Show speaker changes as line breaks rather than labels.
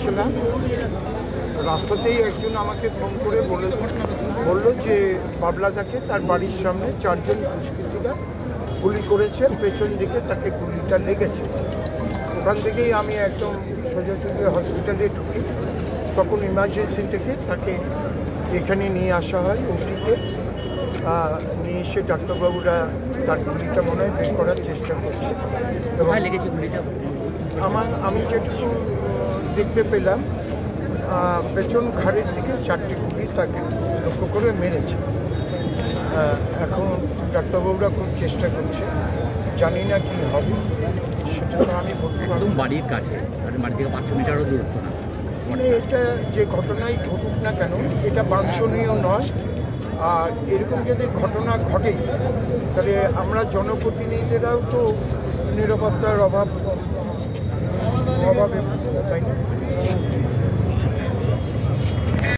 ছিলাম, রাস্তাতেই একজন আমাকে ফোন করে বলল যে বাবলাদাকে তার বাড়ির সামনে 4 জন দুষ্কৃতীরা গুলি করেছে, পেছন দিকে তাকে গুলিটা লেগেছে। ওখান থেকেই আমি একদম সোজাসুজি হসপিটালে ঢুকি। তখন ইমার্জেন্সি থেকে তাকে এখানে নিয়ে আসা হয় ওটিতে। নিয়ে এসে ডাক্তারবাবুরা তার গুলিটা মনে হয় বের করার চেষ্টা করছে।
লেগেছে গুলিটা?
আমি যেটুকু দেখতে পেলাম, পেছন ঘাড়ের দিকে 4টি গুলি তাকে লক্ষ্য করে মেরেছে। এখন ডাক্তারবাবুরা খুব চেষ্টা করছে, জানি না কি হবে সেটা তো আমি বলতে পারবো।
বাড়ির কাছে, বাড়ি থেকে 500 মিটারও দূরত্ব না।
মানে এটা যে ঘটনাই ঘটুক না কেন, এটা বাঞ্ছনীয় নয়। আর এরকম যদি ঘটনা ঘটে তাহলে আমরা জনপ্রতিনিধিরাও তো নিরাপত্তার অভাবে, তাই না?